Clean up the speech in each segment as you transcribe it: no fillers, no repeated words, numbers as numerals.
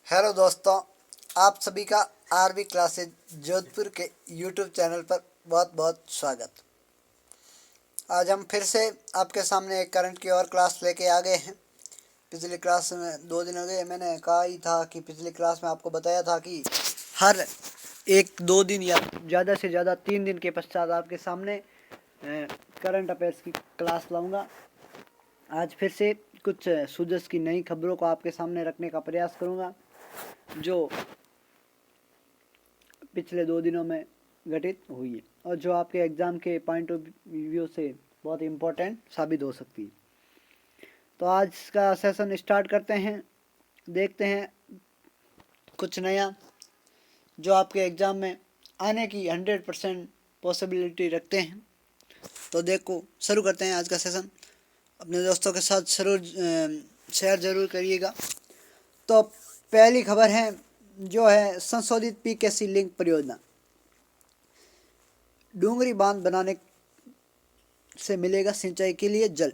Hello दोस्तों, आप सभी का आरवी क्लासेज जोधपुर के यूट्यूब चैनल पर बहुत बहुत स्वागत। आज हम फिर से आपके सामने एक करंट की और क्लास लेके आ गए हैं। पिछली क्लास में 2 दिन हो गए, मैंने कहा ही था कि पिछली क्लास में आपको बताया था कि हर 1-2 दिन या ज़्यादा से ज़्यादा 3 दिन के पश्चात आपके सामने करंट अफेयर्स की क्लास लाऊंगा। आज फिर से कुछ सुजस की नई खबरों को आपके सामने रखने का प्रयास करूंगा जो पिछले 2 दिनों में घटित हुई है और जो आपके एग्ज़ाम के पॉइंट ऑफ व्यू से बहुत इम्पोर्टेंट साबित हो सकती है। तो आज का सेशन स्टार्ट करते हैं। देखते हैं कुछ नया जो आपके एग्ज़ाम में आने की 100% पॉसिबिलिटी रखते हैं। तो देखो शुरू करते हैं आज का सेशन। अपने दोस्तों के साथ जरूर शेयर ज़रूर करिएगा। तो पहली खबर है जो है संशोधित पीकेसी लिंक परियोजना। डूंगरी बांध बनाने से मिलेगा सिंचाई के लिए जल।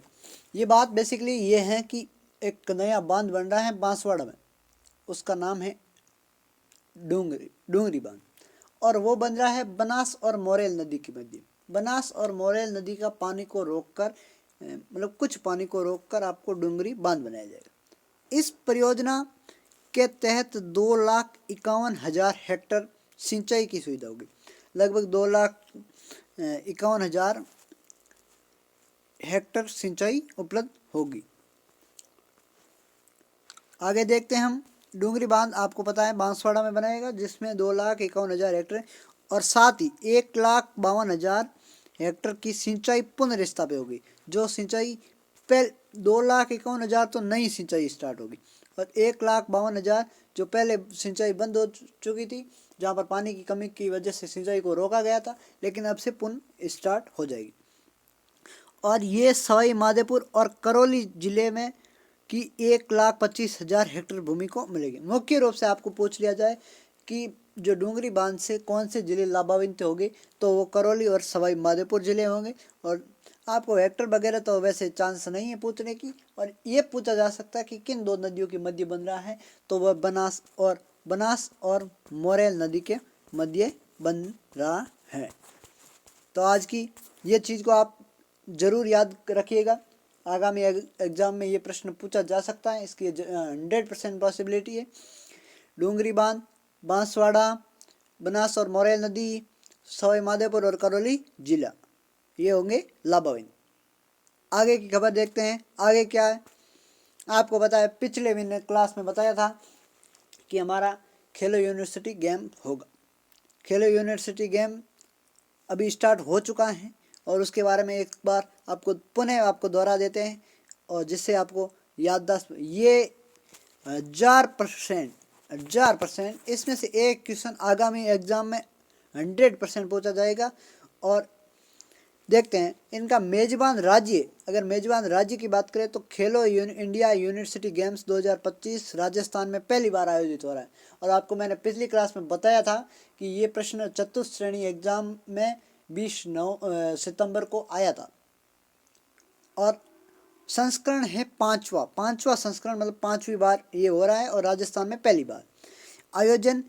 ये बात बेसिकली ये है कि एक नया बांध बन रहा है बांसवाड़ा में, उसका नाम है डूंगरी बांध, और वो बन रहा है बनास और मोरेल नदी के मध्य। बनास और मोरेल नदी का पानी को रोककर मतलब कुछ पानी को रोककर आपको डूंगरी बांध बनाया जाएगा। इस परियोजना के तहत 2,51,000 हेक्टर सिंचाई की सुविधा होगी। लगभग 2,51,000 हेक्टर सिंचाई उपलब्ध होगी। आगे देखते हैं हम। डूंगरी बांध आपको पता है बांसवाड़ा में बनाएगा, जिसमें 2,51,000 हेक्टर और साथ ही 1,52,000 हेक्टर की सिंचाई पुनर्स्थापित होगी। जो सिंचाई पहले 2,51,000 तो नई सिंचाई स्टार्ट होगी और 1,52,000 जो पहले सिंचाई बंद हो चुकी थी, जहाँ पर पानी की कमी की वजह से सिंचाई को रोका गया था, लेकिन अब से पुनः स्टार्ट हो जाएगी। और ये सवाई माधोपुर और करौली जिले में की 1,25,000 हेक्टर भूमि को मिलेगी। मुख्य रूप से आपको पूछ लिया जाए कि जो डूंगरी बांध से कौन से जिले लाभान्वित होंगे, तो वो करौली और सवाई माधोपुर जिले होंगे। और आपको हेक्टर वगैरह तो वैसे चांस नहीं है पूछने की, और ये पूछा जा सकता है कि किन 2 नदियों के मध्य बन रहा है, तो वह बनास और मोरेल नदी के मध्य बन रहा है। तो आज की ये चीज़ को आप ज़रूर याद रखिएगा। आगामी एग्ज़ाम में ये प्रश्न पूछा जा सकता है, इसकी 100% पॉसिबिलिटी है। डूंगरी बांध, बांसवाड़ा, बनास और मोरेल नदी, सवाई माधोपुर और करौली जिला, ये होंगे लाभान्वित। आगे की खबर देखते हैं। आगे क्या है आपको पता है, पिछले महीने क्लास में बताया था कि हमारा खेलो यूनिवर्सिटी गेम होगा। खेलो यूनिवर्सिटी गेम अभी स्टार्ट हो चुका है और उसके बारे में एक बार आपको दोहरा देते हैं, और जिससे आपको याददाश्त ये 1000% इसमें से एक क्वेश्चन आगामी एग्जाम में 100% पूछा जाएगा। और देखते हैं इनका मेजबान राज्य, अगर मेजबान राज्य की बात करें तो खेलो इंडिया यूनिवर्सिटी गेम्स 2025 राजस्थान में पहली बार आयोजित हो रहा है। और आपको मैंने पिछली क्लास में बताया था कि ये प्रश्न चतुर्थ श्रेणी एग्जाम में 20 सितंबर को आया था। और संस्करण है पांचवा संस्करण, मतलब 5वीं बार ये हो रहा है और राजस्थान में पहली बार। आयोजन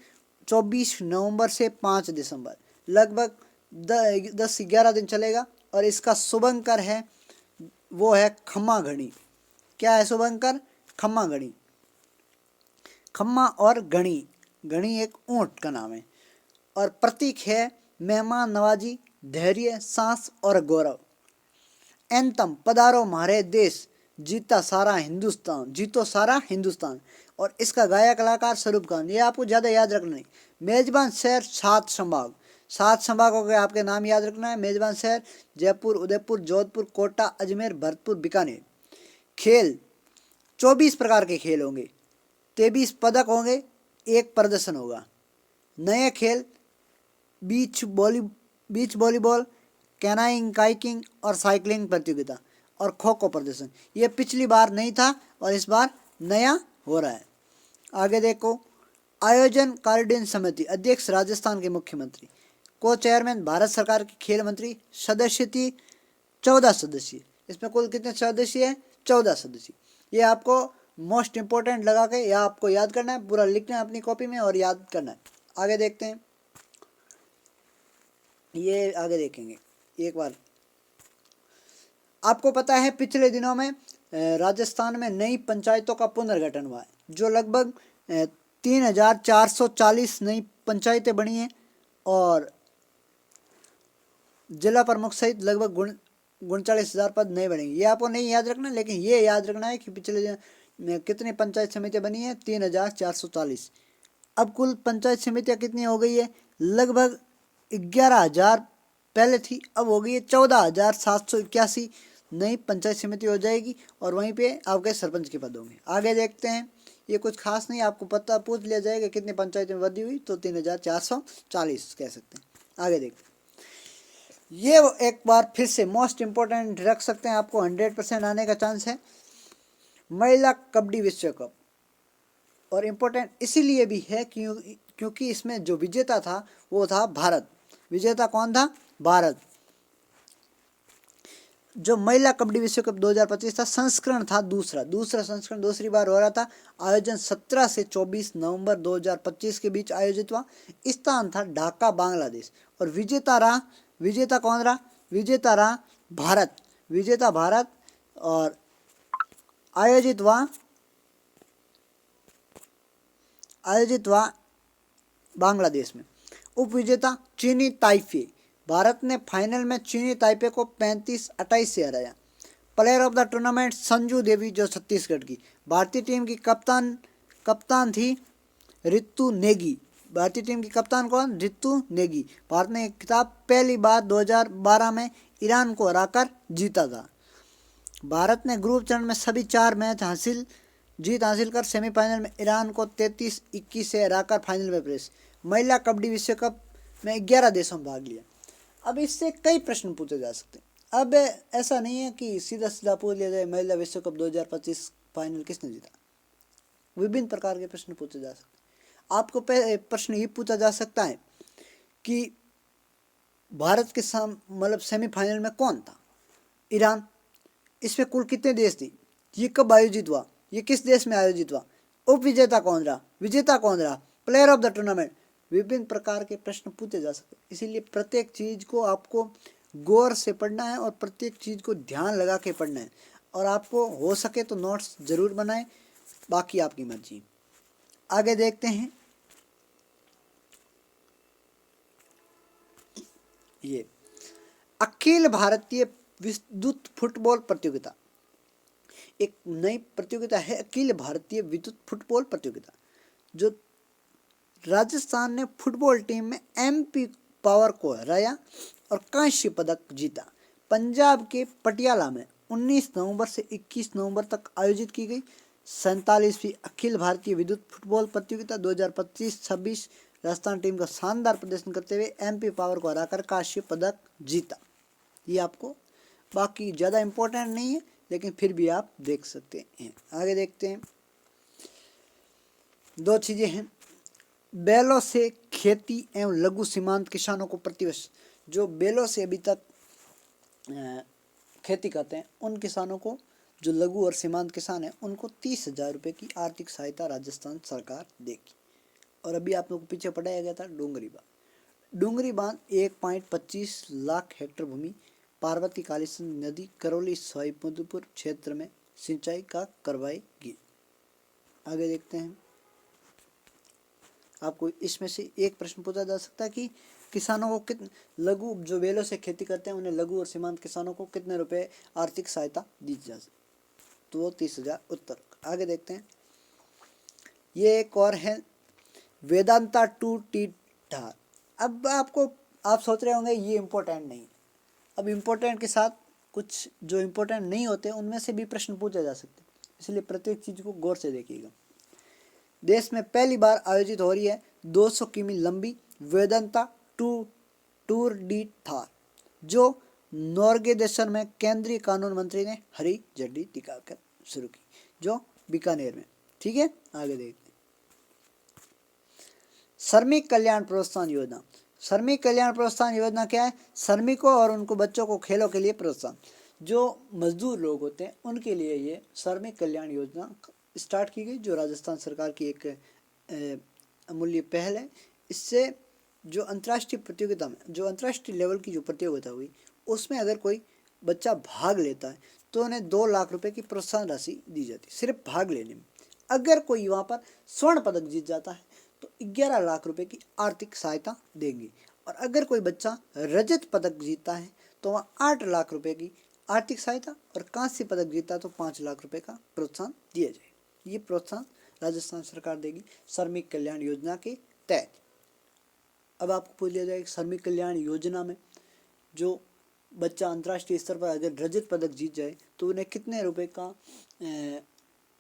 24 नवंबर से 5 दिसंबर, लगभग 10-11 दिन चलेगा। और इसका शुभंकर है वो है खम्मा घड़ी। क्या है शुभंकर? खम्मा घड़ी। खम्मा और घड़ी, घड़ी एक ऊंट का नाम है। और प्रतीक है मेहमान नवाजी, धैर्य, सांस और गौरव। एंथम पधारो म्हारे देश, जीतो सारा हिंदुस्तान। और इसका गायक कलाकार स्वरूप खान। ये आपको ज़्यादा याद रखना नहीं। मेजबान शहर 7 संभागों के आपके नाम याद रखना है। मेजबान शहर जयपुर, उदयपुर, जोधपुर, कोटा, अजमेर, भरतपुर, बीकानेर। खेल 24 प्रकार के खेल होंगे, 23 पदक होंगे, 1 प्रदर्शन होगा। नए खेल बीच वॉलीबॉल, कैनाइंग, काइकिंग और साइकिलिंग प्रतियोगिता और खो खो प्रदर्शन। ये पिछली बार नहीं था और इस बार नया हो रहा है। आगे देखो। आयोजन कार्यान्वयन समिति अध्यक्ष राजस्थान के मुख्यमंत्री, को चेयरमैन भारत सरकार के खेल मंत्री। सदस्य थी 14 सदस्य। इसमें कुल कितने सदस्य हैं? 14 सदस्य। ये आपको मोस्ट इम्पोर्टेंट लगा के या आपको याद करना है, पूरा लिखना है अपनी कॉपी में और याद करना है। आगे देखते हैं, ये आगे देखेंगे एक बार। आपको पता है पिछले दिनों में राजस्थान में नई पंचायतों का पुनर्गठन हुआ है, जो लगभग 3,440 नई पंचायतें बनी हैं और जिला प्रमुख सहित लगभग 39,000 पद नए बनेंगे। ये आपको नहीं याद रखना, लेकिन ये याद रखना है कि पिछले कितनी पंचायत समितियां बनी है, 3,440। अब कुल पंचायत समितियां कितनी हो गई है, लगभग 11,000 पहले थी, अब हो गई है 14,781 नई पंचायत समिति हो जाएगी और वहीं पे आपके सरपंच के पद होंगे। आगे देखते हैं, ये कुछ खास नहीं, आपको पता पूछ लिया जाएगा कितनी पंचायत में वृद्धि हुई, तो 3,440 कह सकते हैं। आगे देखते हैं, ये एक बार फिर से मोस्ट इम्पोर्टेंट रख सकते हैं, आपको 100% आने का चांस है। महिला कबड्डी विश्व कप, और इम्पोर्टेंट इसीलिए भी है क्योंकि इसमें जो विजेता था वो था भारत। विजेता कौन था, भारत। जो महिला कबड्डी विश्व कप 2025 था, संस्करण था दूसरा संस्करण दूसरी बार हो रहा था। आयोजन 17 से 24 नवंबर 2025 के बीच आयोजित हुआ। स्थान था ढाका, बांग्लादेश। और विजेता कौन रहा, विजेता रहा भारत। विजेता भारत और आयोजित हुआ बांग्लादेश में। उपविजेता चीनी ताइपे। भारत ने फाइनल में चीनी ताइपे को 35-28 से हराया। Player of the tournament Sanju Devi, जो छत्तीसगढ़ की। भारतीय टीम की कप्तान थी रितु नेगी। भारतीय टीम की कप्तान कौन, रितु नेगी। भारत ने खिताब पहली बार 2012 में ईरान को हराकर जीता था। भारत ने ग्रुप चरण में सभी 4 मैच जीत हासिल कर सेमीफाइनल में ईरान को 33-21 से हराकर फाइनल में प्रवेश। महिला कबड्डी विश्व कप में 11 देशों में भाग लिया। अब इससे कई प्रश्न पूछे जा सकते हैं। अब ऐसा नहीं है कि सीधा पूछ लिया जाए महिला विश्व कप 2025 फाइनल किसने जीता। विभिन्न प्रकार के प्रश्न पूछे जा सकते हैं। आपको प्रश्न ये पूछा जा सकता है कि भारत के मतलब सेमीफाइनल में कौन था, ईरान। इसमें कुल कितने देश थे, ये कब आयोजित हुआ, ये किस देश में आयोजित हुआ, उपविजेता कौन रहा, विजेता कौन रहा, प्लेयर ऑफ द टूर्नामेंट। विभिन्न प्रकार के प्रश्न पूछे जा सकते हैं। इसीलिए प्रत्येक चीज़ को आपको गौर से पढ़ना है और प्रत्येक चीज़ को ध्यान लगा के पढ़ना है। और आपको हो सके तो नोट्स जरूर बनाएं, बाकी आपकी मर्जी। आगे देखते हैं, ये अखिल भारतीय विद्युत फुटबॉल प्रतियोगिता, एक नई प्रतियोगिता है अखिल भारतीय विद्युत फुटबॉल प्रतियोगिता, जो राजस्थान ने फुटबॉल टीम में एमपी पावर को हराया और कांस्य पदक जीता। पंजाब के पटियाला में 19 नवंबर से 21 नवंबर तक आयोजित की गई 47वीं अखिल भारतीय विद्युत फुटबॉल प्रतियोगिता 2025-26 राजस्थान टीम का शानदार प्रदर्शन करते हुए एमपी पावर को हराकर कांस्य पदक जीता। ये आपको बाकी ज़्यादा इम्पोर्टेंट नहीं है, लेकिन फिर भी आप देख सकते हैं। आगे देखते हैं, 2 चीज़ें हैं। बैलों से खेती एवं लघु सीमांत किसानों को प्रतिवर्ष, जो बैलों से अभी तक खेती करते हैं उन किसानों को, जो लघु और सीमांत किसान हैं, उनको 30,000 रुपये की आर्थिक सहायता राजस्थान सरकार देगी। और अभी आप लोगों को पीछे पढ़ाया गया था डूंगरी बांध 1.25 लाख हेक्टेयर भूमि पार्वती कालीसिंध नदी करौली सवाईमाधोपुर क्षेत्र में सिंचाई का करवाएगी। आगे देखते हैं, आपको इसमें से एक प्रश्न पूछा जा सकता है कि किसानों को कितने लघु, जो बैलों से खेती करते हैं उन्हें लघु और सीमांत किसानों को कितने रुपए आर्थिक सहायता दी जा सकती, तो वो 30,000 उत्तर। आगे देखते हैं, ये एक और है वेदांता 2T ढार। अब आप सोच रहे होंगे ये इम्पोर्टेंट नहीं। अब इम्पोर्टेंट के साथ कुछ जो इम्पोर्टेंट नहीं होते उनमें से भी प्रश्न पूछे जा सकते, इसलिए प्रत्येक चीज़ को गौर से देखिएगा। देश में पहली बार आयोजित हो रही है 200 किमी लंबी वेदांता टूर डी थार, जो नॉर्गे देशन में केंद्रीय कानून मंत्री ने हरी झंडी दिखाकर शुरू की, जो बीकानेर में। ठीक है, आगे देखते हैं, श्रमिक कल्याण प्रोत्साहन योजना। श्रमिक कल्याण प्रोत्साहन योजना क्या है, श्रमिकों और उनको बच्चों को खेलों के लिए प्रोत्साहन, जो मजदूर लोग होते हैं उनके लिए ये श्रमिक कल्याण योजना स्टार्ट की गई, जो राजस्थान सरकार की एक अमूल्य पहल है। इससे जो अंतर्राष्ट्रीय प्रतियोगिता में, जो अंतर्राष्ट्रीय लेवल की जो प्रतियोगिता हुई, उसमें अगर कोई बच्चा भाग लेता है तो उन्हें 2 लाख रुपए की प्रोत्साहन राशि दी जाती है, सिर्फ भाग लेने में। अगर कोई वहाँ पर स्वर्ण पदक जीत जाता है तो 11 लाख रुपए की आर्थिक सहायता देंगे, और अगर कोई बच्चा रजत पदक जीतता है तो वहाँ 8 लाख रुपए की आर्थिक सहायता, और कांस्य पदक जीता तो 5 लाख रुपए का प्रोत्साहन दिया जाए। ये प्रोत्साहन राजस्थान सरकार देगी श्रमिक कल्याण योजना के तहत। अब आपको पूछ लिया जाए श्रमिक कल्याण योजना में जो बच्चा अंतर्राष्ट्रीय स्तर पर अगर रजत पदक जीत जाए तो उन्हें कितने रुपए का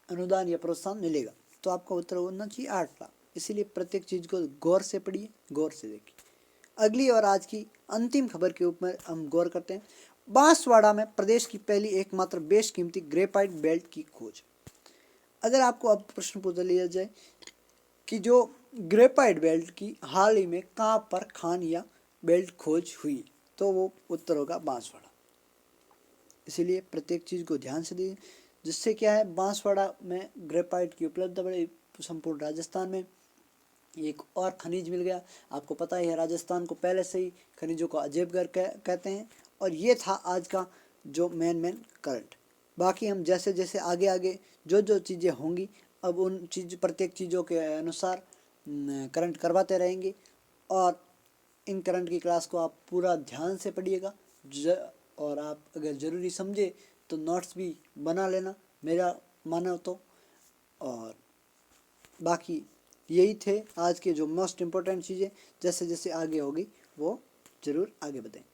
अनुदान या प्रोत्साहन मिलेगा, तो आपका उत्तर होना चाहिए 8 लाख। इसीलिए प्रत्येक चीज़ को गौर से पढ़िए, गौर से देखिए। अगली और आज की अंतिम खबर के ऊपर हम गौर करते हैं। बांसवाड़ा में प्रदेश की पहली एकमात्र बेशकीमती ग्रेफाइट बेल्ट की खोज। अगर आपको अब प्रश्न पूछ लिया जाए कि जो ग्रेफाइट बेल्ट की हाल ही में कहाँ पर खान या बेल्ट खोज हुई, तो वो उत्तर होगा बांसवाड़ा। इसीलिए प्रत्येक चीज़ को ध्यान से दीजिए, जिससे क्या है, बांसवाड़ा में ग्रेफाइट की उपलब्धता बढ़ी। संपूर्ण राजस्थान में एक और खनिज मिल गया। आपको पता ही है राजस्थान को पहले से ही खनिजों को अजैबघर कहते हैं। और ये था आज का जो मेन करंट। बाकी हम जैसे जैसे आगे आगे जो जो चीज़ें होंगी, अब उन प्रत्येक चीज़ों के अनुसार करंट करवाते रहेंगे। और इन करंट की क्लास को आप पूरा ध्यान से पढ़िएगा, और आप अगर ज़रूरी समझे तो नोट्स भी बना लेना, मेरा मानो तो। और बाकी यही थे आज के जो मोस्ट इम्पोर्टेंट चीज़ें, जैसे जैसे आगे होगी वो ज़रूर आगे बताएं।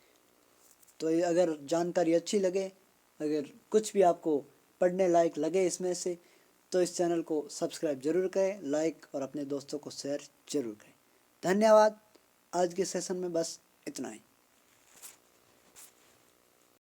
तो अगर जानकारी अच्छी लगे, अगर कुछ भी आपको पढ़ने लायक लगे इसमें से, तो इस चैनल को सब्सक्राइब जरूर करें, लाइक और अपने दोस्तों को शेयर जरूर करें। धन्यवाद। आज के सेशन में बस इतना ही।